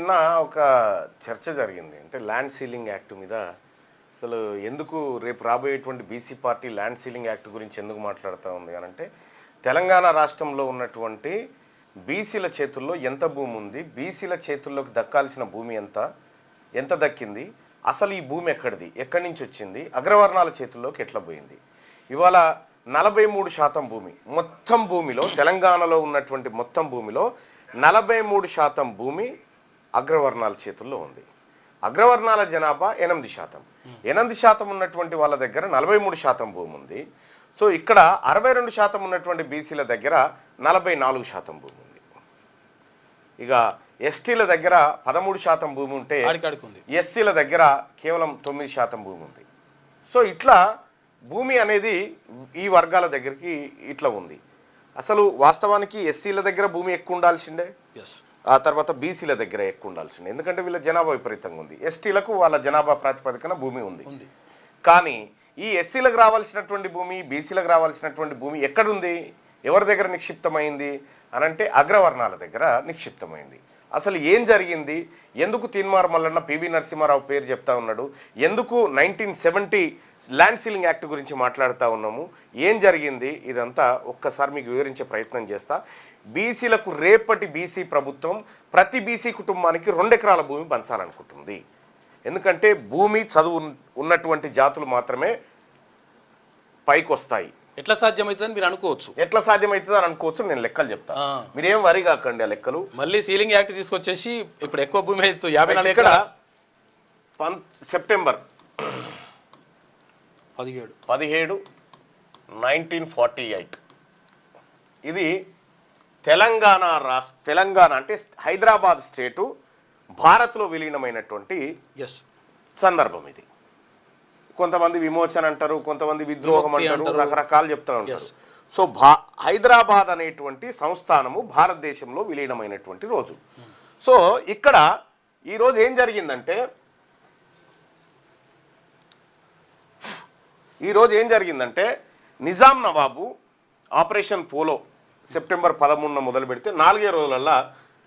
నిన్న ఒక చర్చ జరిగింది. అంటే ల్యాండ్ సీలింగ్ యాక్ట్ మీద అసలు ఎందుకు రేపు రాబోయేటువంటి BC party land ceiling act గురించి ఎందుకు మాట్లాడుతూ ఉంది అని అంటే, తెలంగాణ రాష్ట్రంలో ఉన్నటువంటి బీసీల చేతుల్లో ఎంత భూమి ఉంది, బీసీల చేతుల్లోకి దక్కాల్సిన భూమి ఎంత దక్కింది, అసలు ఈ భూమి ఎక్కడి నుంచి వచ్చింది, అగ్రవర్ణాల చేతుల్లోకి ఎట్లా పోయింది. ఇవాళ 43% భూమి, మొత్తం భూమిలో తెలంగాణలో ఉన్నటువంటి మొత్తం భూమిలో 43% భూమి అగ్రవర్ణాల చేతుల్లో ఉంది. అగ్రవర్ణాల జనాభా 8%. 8% ఉన్నటువంటి వాళ్ళ దగ్గర 43% భూమి ఉంది. సో ఇక్కడ 62% ఉన్నటువంటి బీసీల దగ్గర 44% భూమి ఉంది. ఇక ఎస్టీల దగ్గర 13% భూమి ఉంటే ఎస్సీల దగ్గర కేవలం 9% భూమి ఉంది. సో ఇట్లా భూమి అనేది ఈ వర్గాల దగ్గరికి ఇట్లా ఉంది. అసలు వాస్తవానికి ఎస్సీల దగ్గర భూమి ఎక్కువ ఉండాల్సిందే, ఆ తర్వాత బీసీల దగ్గర ఎక్కువ ఉండాల్సిందే. ఎందుకంటే వీళ్ళ జనాభా విపరీతంగా ఉంది. ఎస్టీలకు వాళ్ళ జనాభా ప్రాతిపదికన భూమి ఉంది. కానీ ఈ ఎస్సీలకు రావాల్సినటువంటి భూమి, బీసీలకు రావాల్సినటువంటి భూమి ఎక్కడుంది, ఎవరి దగ్గర నిక్షిప్తమైంది అని అంటే అగ్రవర్ణాల దగ్గర నిక్షిప్తమైంది. అసలు ఏం జరిగింది, ఎందుకు తీన్మార్ మల్లన్న పివి నరసింహారావు పేరు చెప్తా ఉన్నాడు, ఎందుకు 1970 ల్యాండ్ సీలింగ్ యాక్ట్ గురించి మాట్లాడుతూ ఉన్నాము, ఏం జరిగింది, ఇదంతా ఒక్కసారి మీకు వివరించే ప్రయత్నం చేస్తా. బీసీలకు రేపటి బీసీ ప్రభుత్వం ప్రతి బీసీ కుటుంబానికి 2 ఎకరాల భూమి పంచాలనుకుంటుంది. ఎందుకంటే భూమి చదువు ఉన్నటువంటి జాతులు మాత్రమే పైకి వస్తాయి. ఎట్లా సాధ్యమవుతుందని మీరు అనుకోవచ్చు, ఎట్లా సాధ్యమవుతుంది అని అనుకోవచ్చు. నేను లెక్కలు చెప్తా, మీరేం వరి కాకండి ఆ లెక్కలు. మళ్ళీ సీలింగ్ యాక్ట్ తీసుకొచ్చేసి ఇప్పుడు ఎక్కువ భూమి 54 ఇక్కడ సెప్టెంబర్ 17, 1948 ఇది తెలంగాణ అంటే హైదరాబాద్ స్టేటు భారత్లో విలీనమైనటువంటి సందర్భం. ఇది కొంతమంది విమోచన అంటారు, కొంతమంది విద్రోహం అంటారు, రకరకాలు చెప్తూ ఉంటారు. సో హైదరాబాద్ అనేటువంటి సంస్థానము భారతదేశంలో విలీనమైనటువంటి రోజు. సో ఇక్కడ ఈరోజు ఏం జరిగిందంటే నిజాం నవాబు ఆపరేషన్ పోలో సెప్టెంబర్ 13న మొదలు పెడితే 4 రోజులల్లా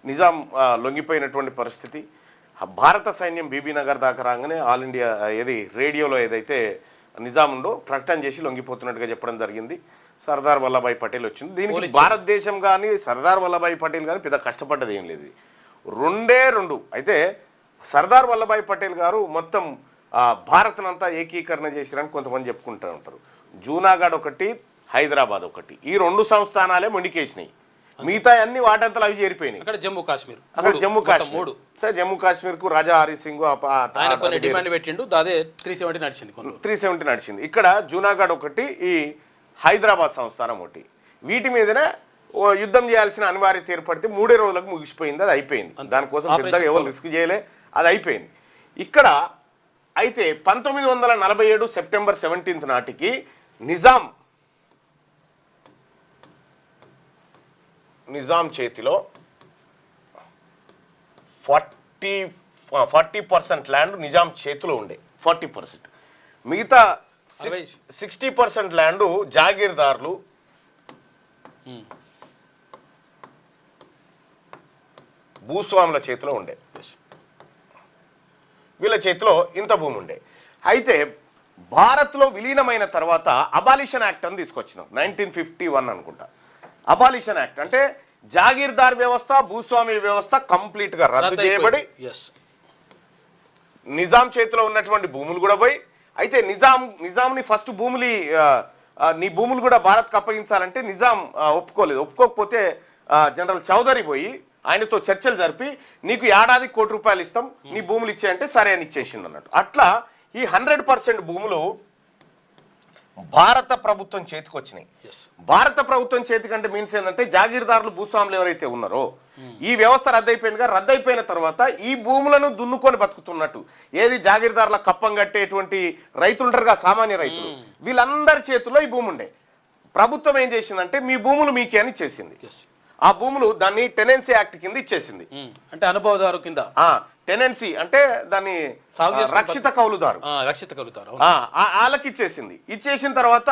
నిజాం లొంగిపోయినటువంటి పరిస్థితి. భారత సైన్యం బీబీనగర్ దాకా రాగానే ఆల్ ఇండియా రేడియోలో ఏదైతే నిజాం ఉందో ప్రకటన చేసి లొంగిపోతున్నట్టుగా చెప్పడం జరిగింది. సర్దార్ వల్లభాయ్ పటేల్ వచ్చింది. దీనికి భారతదేశం కానీ సర్దార్ వల్లభాయ్ పటేల్ కానీ పెద్ద కష్టపడ్డది ఏం లేదు. 2 అయితే సర్దార్ వల్లభాయ్ పటేల్ గారు మొత్తం భారత్నంతా ఏకీకరణ చేసిరని కొంతమంది చెప్పుకుంటూ ఉంటారు. జూనాగఢ్ ఒకటి, హైదరాబాద్ ఒకటి, ఈ 2 సంస్థానాలే మొండికేసినాయి. మిగతా అన్ని వాటంతలు అవి చేరిపోయినాయి. అక్కడ జమ్మూ కాశ్మీర్ సరే, జమ్మూ కాశ్మీర్ కు రాజా హరి సింగ్ డిమాండ్ పెట్టిండు, అదే 370 నడిచింది. ఇక్కడ జూనాగఢ్ ఒకటి, ఈ హైదరాబాద్ సంస్థానం ఒకటి. వీటి మీదనే యుద్ధం చేయాల్సిన అనివార్యత ఏర్పడితే 3 రోజులకు ముగిసిపోయింది. అది అయిపోయింది. దానికోసం పెద్దగా ఎవరు రిస్క్ చేయలే, అది అయిపోయింది. ఇక్కడ అయితే 1947 సెప్టెంబర్ 17 నాటికి నిజాం చేతిలో 40% ల్యాండ్ నిజాం చేతిలో ఉండే. 40%. మిగతా 60% ల్యాండ్ జాగీర్దారులు, భూస్వాముల చేతిలో ఉండే. వీళ్ళ చేతిలో ఇంత భూమి ఉండే. అయితే భారత్లో విలీనమైన తర్వాత అబాలిషన్ యాక్ట్ అని తీసుకొచ్చినాం, 1951 అనుకుంటా. అబాలిషన్ యాక్ట్ అంటే జాగీర్దార్ వ్యవస్థ, భూస్వామి వ్యవస్థ కంప్లీట్గా రద్దు చేయబడి నిజాం చేతిలో ఉన్నటువంటి భూములు కూడా పోయి, అయితే నిజాంని ఫస్ట్ నీ భూములు కూడా భారత్కి అప్పగించాలంటే నిజాం ఒప్పుకోలేదు. ఒప్పుకోకపోతే జనరల్ చౌదరి పోయి ఆయనతో చర్చలు జరిపి నీకు ఏడాది ₹1 కోటి ఇస్తాం, నీ భూములు ఇచ్చేయంటే సరే అని ఇచ్చేసిండు అన్నట్టు. అట్లా ఈ 100% భూములు భారత ప్రభుత్వం చేతికి వచ్చినాయి. భారత ప్రభుత్వం చేతికంటే మీన్స్ ఏంటంటే జాగీర్దారులు, భూస్వాములు ఎవరైతే ఉన్నారో ఈ వ్యవస్థ రద్దయిపోయిన తర్వాత ఈ భూములను దున్నుకొని బతుకుతున్నట్టు ఏది జాగీర్దారుల కప్పం కట్టేటువంటి రైతులు ఉంటారుగా, సామాన్య రైతులు, వీళ్ళందరి చేతుల్లో ఈ భూమి ఉండే. ప్రభుత్వం ఏం చేసిందంటే మీ భూములు మీకే అని ఇచ్చేసింది. ఆ భూములు దాన్ని టెనెన్సీ యాక్ట్ కింద ఇచ్చేసింది. అంటే అనుభవదారు కింద. టెనెన్సీ అంటే దాన్ని రక్షిత కౌలుదారు వాళ్ళకి ఇచ్చేసింది. ఇచ్చేసిన తర్వాత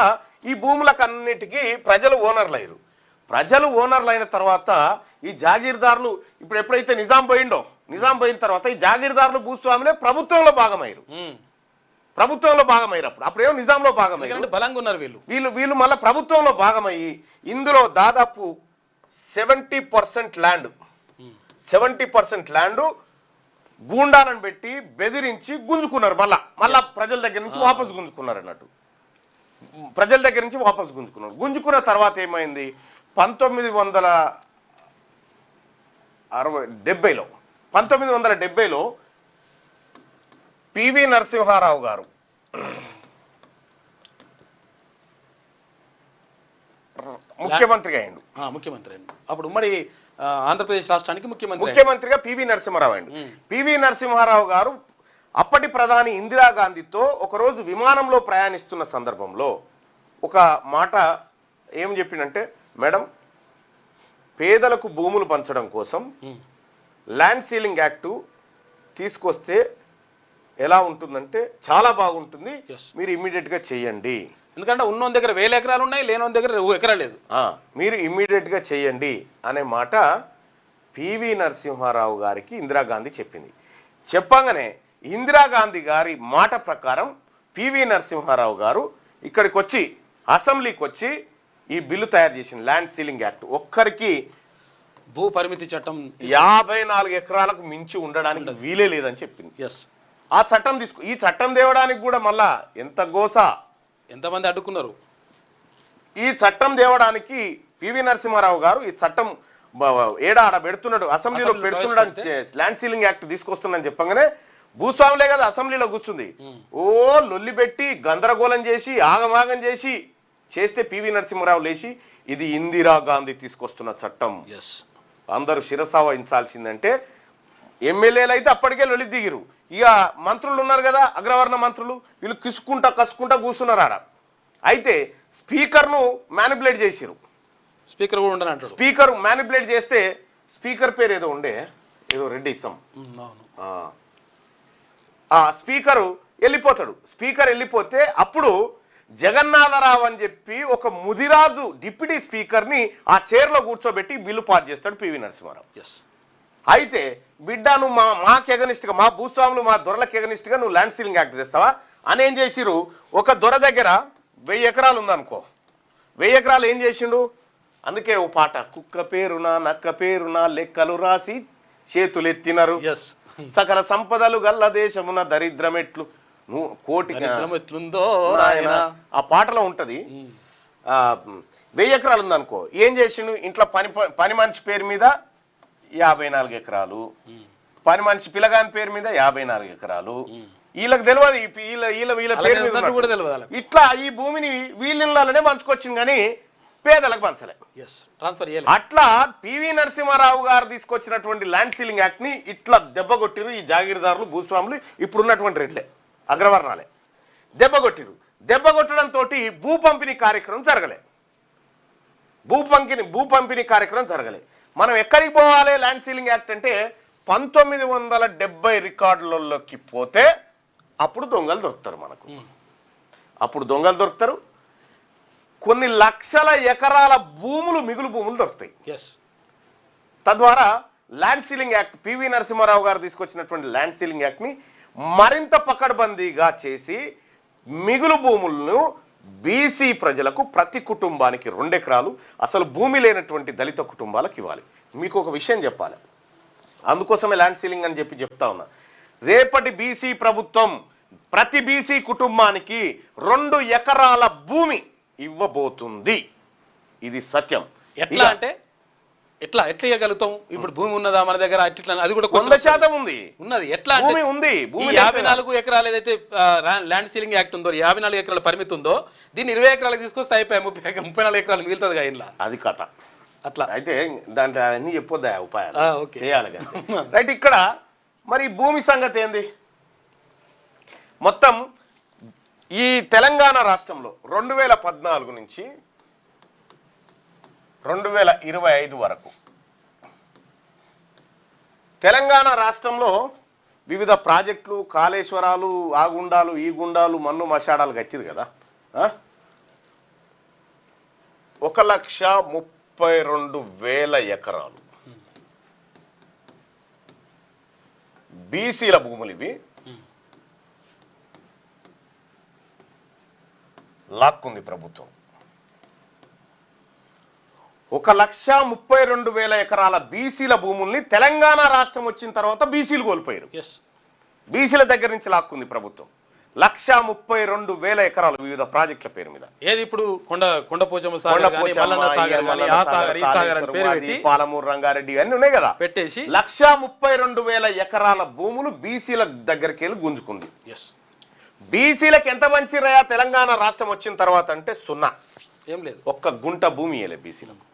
ఈ భూములకు అన్నిటికీ ప్రజలు ఓనర్లు అయ్యారు. ప్రజలు ఓనర్లు అయిన తర్వాత ఈ జాగీర్దారులు ఇప్పుడు ఎప్పుడైతే నిజాం పోయిండో, నిజాం పోయిన తర్వాత ఈ జాగీర్దారులు భూస్వాములే ప్రభుత్వంలో భాగమయ్యారు. అప్పుడేమో నిజాంలో భాగమయ్యారు, బలంగా ఉన్నారు వీళ్ళు మళ్ళీ ప్రభుత్వంలో భాగమయ్యి ఇందులో దాదాపు 70% ల్యాండ్ గూండాలను పెట్టి బెదిరించి గుంజుకున్నారు. మళ్ళా ప్రజల దగ్గర నుంచి వాపసు గుంజుకున్నారు అన్నట్టు. గుంజుకున్న తర్వాత ఏమైంది, 1970లో పివి నరసింహారావు గారు ముఖ్యమంత్రిగా అయ్యిండు. అప్పుడు ఉమ్మడి ఆంధ్రప్రదేశ్ రాష్ట్రానికి ముఖ్యమంత్రిగా పివి నరసింహారావు అయ్యిండు. పివి నరసింహారావు గారు అప్పటి ప్రధాని ఇందిరాగాంధీతో ఒకరోజు విమానంలో ప్రయాణిస్తున్న సందర్భంలో ఒక మాట ఏం చెప్పిండంటే, మేడం, పేదలకు భూములు పంచడం కోసం ల్యాండ్ సీలింగ్ యాక్టు తీసుకొస్తే ఎలా ఉంటుందంటే చాలా బాగుంటుంది, మీరు ఇమ్మీడియట్గా చేయండి. ఎందుకంటే ఉన్న దగ్గర 1000 ఎకరాలు ఉన్నాయి, లేని దగ్గర ఎకరా లేదు, మీరు ఇమ్మీడియట్గా చేయండి అనే మాట పివి నరసింహారావు గారికి ఇందిరాగాంధీ చెప్పింది. చెప్పగానే ఇందిరాగాంధీ గారి మాట ప్రకారం పివి నరసింహారావు గారు ఇక్కడికి వచ్చి అసెంబ్లీకి వచ్చి ఈ బిల్లు తయారు చేసిన ల్యాండ్ సీలింగ్ యాక్ట్. ఒక్కరికి భూ పరిమితి చట్టం 54 ఎకరాలకు మించి ఉండడానికి వీలే లేదని చెప్పింది. ఆ చట్టం ఈ చట్టం తేవడానికి కూడా మళ్ళా ఎంత గోసా, ఎంతమంది అడ్డుకున్నారు. ఈ చట్టం తేవడానికి పివి నరసింహారావు గారు ఈ చట్టం ఆడ పెడుతున్నాడు, అసెంబ్లీలో పెడుతున్నాడు, ల్యాండ్ సీలింగ్ యాక్ట్ తీసుకొస్తున్నాడని చెప్పగానే భూస్వాములే కదా అసెంబ్లీలో కూర్చుంది, లొల్లి పెట్టి గందరగోళం చేసి ఆగమాగం చేస్తే పివి నరసింహారావు లేచి ఇది ఇందిరాగాంధీ తీసుకొస్తున్న చట్టం, అందరూ శిరసా వహించాల్సిందంటే ఎమ్మెల్యేలు అయితే అప్పటికే లొలి దిగిరు. ఇక మంత్రులు ఉన్నారు కదా, అగ్రవర్ణ మంత్రులు, వీళ్ళు కసుకుంటా కూర్చున్నారు ఆడ. అయితే స్పీకర్ను మ్యానిపులేట్ చేసిరు. స్పీకర్ మ్యానిపులేట్ చేస్తే స్పీకర్ పేరు ఏదో రెడ్డి ఇసం, స్పీకరు వెళ్ళిపోతాడు. స్పీకర్ వెళ్ళిపోతే అప్పుడు జగన్నాథరావు అని చెప్పి ఒక ముదిరాజు డిప్యూటీ స్పీకర్ని ఆ చైర్లో కూర్చోబెట్టి బిల్లు పాస్ చేస్తాడు పివి నరసింహారావు. అయితే బిడ్డ, నువ్వు మాకు ఎగనిస్ట్గా, మా భూస్వాములు మా దొరలకు ఎగనిస్ట్గా నువ్వు ల్యాండ్ సీలింగ్ యాక్ట్ తెస్తావా అని ఏం చేసిరు, ఒక దొర దగ్గర 1000 ఎకరాలు ఉందనుకో, 1000 ఎకరాలు ఏం చేసిండు, అందుకే ఓ పాట, కుక్క పేరున నక్క పేరున లెక్కలు రాసి చేతులెత్తినరు, సకల సంపదలు గల్ల దేశమున దరిద్రమెట్లు నువ్వు కోటికి ఆ పాటలో ఉంటది. 1000 ఎకరాలు ఉందనుకో, ఏం చేసిండు, ఇంట్లో పని మనిషి పేరు మీద 54 ఎకరాలు, పని మనిషి పిల్లగాని పేరు మీద 54 ఎకరాలు, వీళ్ళకి తెలియదు, వీళ్ళ పేరు మీద ఇట్లా ఈ భూమిని వీళ్ళనే పంచుకొచ్చింది కానీ పేదలకు పంచలే. అట్లా పివి నరసింహారావు గారు తీసుకొచ్చినటువంటి ల్యాండ్ సీలింగ్ యాక్ట్ ని ఇట్లా దెబ్బ కొట్టిరు ఈ జాగీర్దారులు భూస్వాములు, ఇప్పుడున్నటువంటి రెడ్లే అగ్రవర్ణాలే దెబ్బ కొట్టిరు. దెబ్బ కొట్టడంతో భూ పంపిణీ కార్యక్రమం జరగలే. మనం ఎక్కడికి పోవాలి ల్యాండ్ సీలింగ్ యాక్ట్ అంటే 1970 రికార్డులలోకి పోతే అప్పుడు దొంగలు దొరుకుతారు. కొన్ని లక్షల ఎకరాల భూములు, మిగులు భూములు దొరుకుతాయి. తద్వారా land ceiling act, PV Narasimharao గారు తీసుకొచ్చినటువంటి ల్యాండ్ సీలింగ్ యాక్ట్ని మరింత పకడ్బందీగా చేసి మిగులు భూములను బీసీ ప్రజలకు ప్రతి కుటుంబానికి 2 ఎకరాలు అసలు భూమి లేనటువంటి దళిత కుటుంబాలకు ఇవ్వాలి. మీకు ఒక విషయం చెప్పాలి, అందుకోసమే ల్యాండ్ సీలింగ్ అని చెప్తా ఉన్నా. రేపటి బీసీ ప్రభుత్వం ప్రతి బీసీ కుటుంబానికి 2 ఎకరాల భూమి ఇవ్వబోతుంది. ఇది సత్యం. ఎట్లా అంటే ఎట్లా ఇవ్వగలుగుతాం? ఇప్పుడు భూమి ఉన్నదా మన దగ్గర? అది కూడా 100% ఉన్నది. ఎట్లా భూమి ఉంది. 54 ఎకరాలు ఏదైతే ల్యాండ్ సీలింగ్ యాక్ట్ ఉందో, 54 ఎకరాల పరిమితి ఉందో, దీన్ని 20 ఎకరాలకు తీసుకొస్తే అయిపోయి 34 ఎకరాలు మిగులుతుంది ఇంట్లో. అది కథ. అట్లా అయితే దాంట్లో అన్ని చెప్పొద్దా ఉపాయాలు చేయాలి కదా. రైట్. ఇక్కడ మరి భూమి సంగతి ఏంది? మొత్తం ఈ తెలంగాణ రాష్ట్రంలో 2014 నుంచి 2025 వరకు తెలంగాణ రాష్ట్రంలో వివిధ ప్రాజెక్టులు, కాళేశ్వరాలు, ఆ గుండాలు, ఈ గుండాలు, మన్ను మశాడాలు కట్టిరు కదా. 1,32,000 ఎకరాలు బీసీల భూములు ఇవి లాక్కుంది ప్రభుత్వం. 1,32,000 ఎకరాల బీసీల భూముల్ని తెలంగాణ రాష్ట్రం వచ్చిన తర్వాత బీసీలు కోల్పోయారు. బీసీల దగ్గర నుంచి లాక్కుంది ప్రభుత్వం 1,32,000 ఎకరాలు వివిధ ప్రాజెక్టుల పేరు మీద. ఏది ఇప్పుడు పాలమూరు రంగారెడ్డి అన్ని ఉన్నాయి కదా పెట్టేసి 1,32,000 ఎకరాల భూములు బీసీల దగ్గరికి వెళ్ళి గుంజుకుంది. బీసీలకు ఎంత మంచిరయా తెలంగాణ రాష్ట్రం వచ్చిన తర్వాత అంటే 0. ఏం లేదు, ఒక్క గుంట భూమి ఇయ్యలే బీసీలకు.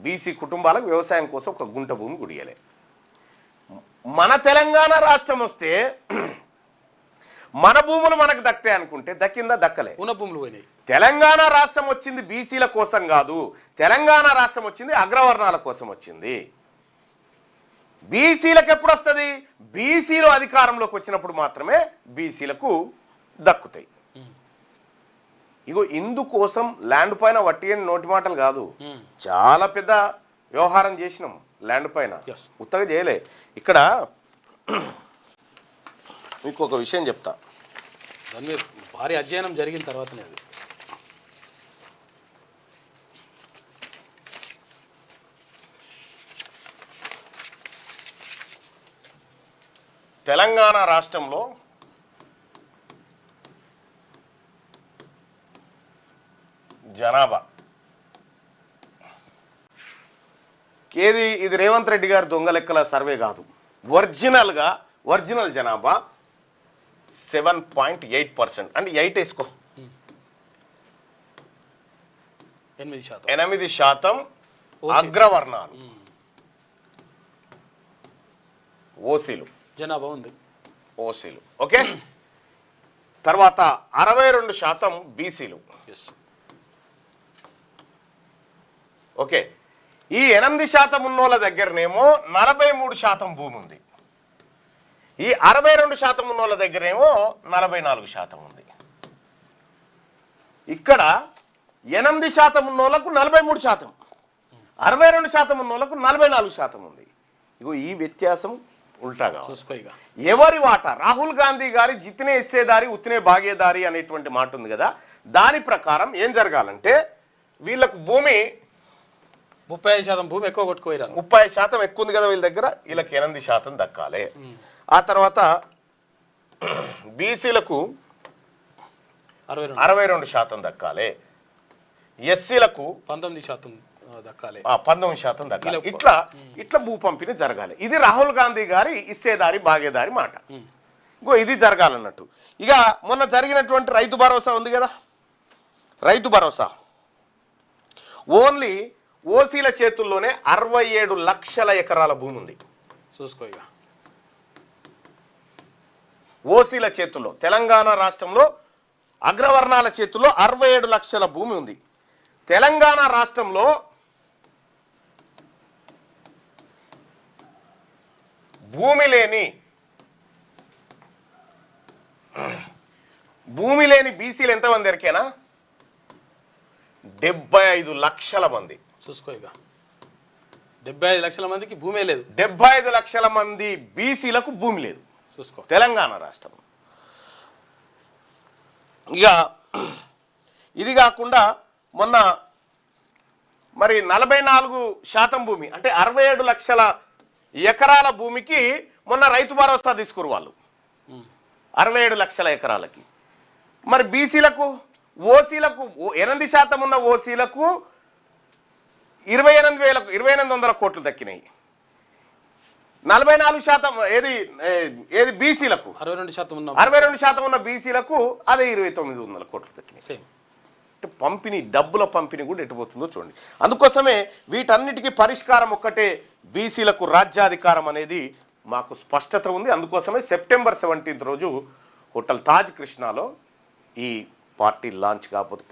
బీసీ కుటుంబాలకు వ్యవసాయం కోసం ఒక గుంట భూమి కూడా ఇయ్యలే. మన తెలంగాణ రాష్ట్రం వస్తే మన భూములు మనకు దక్తాయి అనుకుంటే దక్కిందా? దక్కలే. ఉన్న భూములు పోయినాయి. తెలంగాణ రాష్ట్రం వచ్చింది బీసీల కోసం కాదు, తెలంగాణ రాష్ట్రం వచ్చింది అగ్రవర్ణాల కోసం వచ్చింది. బీసీలకు ఎప్పుడు వస్తుంది? బీసీలు అధికారంలోకి వచ్చినప్పుడు మాత్రమే బీసీలకు దక్కుతాయి. ఇగో ఇందుకోసం ల్యాండ్ పైన వట్టి అని నోటి మాటలు కాదు, చాలా పెద్ద వ్యవహారం చేసినాం ల్యాండ్ పైన, ఉత్తగా చేయలే. ఇక్కడ మీకు ఒక విషయం చెప్తా, దాని మీద భారీ అధ్యయనం జరిగిన తర్వాతనే అది. తెలంగాణ రాష్ట్రంలో జనాభా ఇది రేవంత్ రెడ్డి గారి దొంగ లెక్కల సర్వే కాదు, ఒరిజినల్ జనాభా 7.8%. అంటే 8 వేసుకో, 8% అగ్రవర్ణాలు ఓసీలు జనాభా ఉంది. ఓసీలు ఓకే. తర్వాత 62% బీసీలు. ఓకే, ఈ 8% ఉన్నోళ్ళ దగ్గరనేమో 43% భూమి ఉంది. ఈ 62% ఉన్నోళ్ళ దగ్గరేమో 44% ఉంది. ఇక్కడ 8% ఉన్నోళ్ళకు 43%, 62% ఉన్నోళ్ళకు 44% ఉంది. ఇగో ఈ వ్యత్యాసం ఉల్టాగా ఎవరి వాటా. రాహుల్ గాంధీ గారి జితనే ఇస్సేదారి ఉత్తినే భాగేదారి అనేటువంటి మాట ఉంది కదా, దాని ప్రకారం ఏం జరగాలంటే వీళ్ళకు భూమి 35% భూమి ఎక్కువ కొట్టుకోయారు. 30% ఎక్కువ ఉంది కదా వీళ్ళ దగ్గర, వీళ్ళకి 8% దక్కాలి. ఆ తర్వాత బీసీలకు 62% దక్కాలి, ఎస్సీలకు 19% దక్కాలి, 19% దక్కాలి. ఇట్లా భూ పంపిణీ జరగాలి. ఇది రాహుల్ గాంధీ గారి ఇస్సేదారి భాగేదారి మాట. ఇంకో ఇది జరగాలన్నట్టు. ఇక మొన్న జరిగినటువంటి రైతు భరోసా ఉంది కదా, రైతు భరోసా ఓన్లీ ఓసీల చేతుల్లోనే 67 లక్షల ఎకరాల భూమి ఉంది. చూసుకో, ఇక ఓసీల చేతుల్లో తెలంగాణ రాష్ట్రంలో అగ్రవర్ణాల చేతుల్లో 67 లక్షల భూమి ఉంది. తెలంగాణ రాష్ట్రంలో భూమి లేని బీసీలు ఎంతమంది ఎరికేనా? 75 లక్షల మంది. చూసుకో, ఇక 75 లక్షల మందికి భూమే లేదు. 75 లక్షల మంది బీసీలకు భూమి లేదు చూసుకో తెలంగాణ రాష్ట్రం. ఇక ఇది కాకుండా మొన్న మరి 44% భూమి అంటే 67 లక్షల ఎకరాల భూమికి మొన్న రైతు భరోసా తీసుకురు వాళ్ళు, 67 లక్షల ఎకరాలకి. మరి బీసీలకు ఓసీలకు 8% ఉన్న ఓసీలకు 28,800 కోట్లు దక్కినాయి. 44% ఏది బీసీలకు 62% ఉన్న బీసీలకు అదే 2,900 కోట్లు దక్కినాయి. అంటే పంపిణీ, డబ్బుల పంపిణీ కూడా ఎటుపోతుందో చూడండి. అందుకోసమే వీటన్నిటికీ పరిష్కారం ఒక్కటే, బీసీలకు రాజ్యాధికారం అనేది మాకు స్పష్టత ఉంది. అందుకోసమే సెప్టెంబర్ 17 రోజు హోటల్ తాజ్ కృష్ణాలో ఈ పార్టీ లాంచ్ కాకపోతే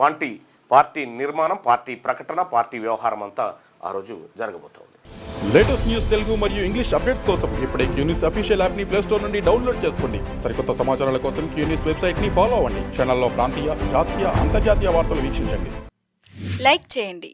పార్టీ నిర్మాణం, పార్టీ ప్రకటన, పార్టీ వ్యవహారం అంతా ఆ రోజు జరగబోతోంది. లేటెస్ట్ న్యూస్ తెలుగు మరియు ఇంగ్లీష్ అప్డేట్స్ కోసం ఇప్పుడే క్యూన్యూస్ అఫీషియల్ యాప్ ని ప్లే స్టోర్ నుండి డౌన్లోడ్ చేసుకోండి. సరికొత్త సమాచారాల కోసం క్యూన్యూస్ వెబ్సైట్ ని ఫాలో అవ్వండి. ఛానల్లో ప్రాంతీయ, జాతీయ, అంతర్జాతీయ వార్తలు వీక్షించండి. లైక్ చేయండి.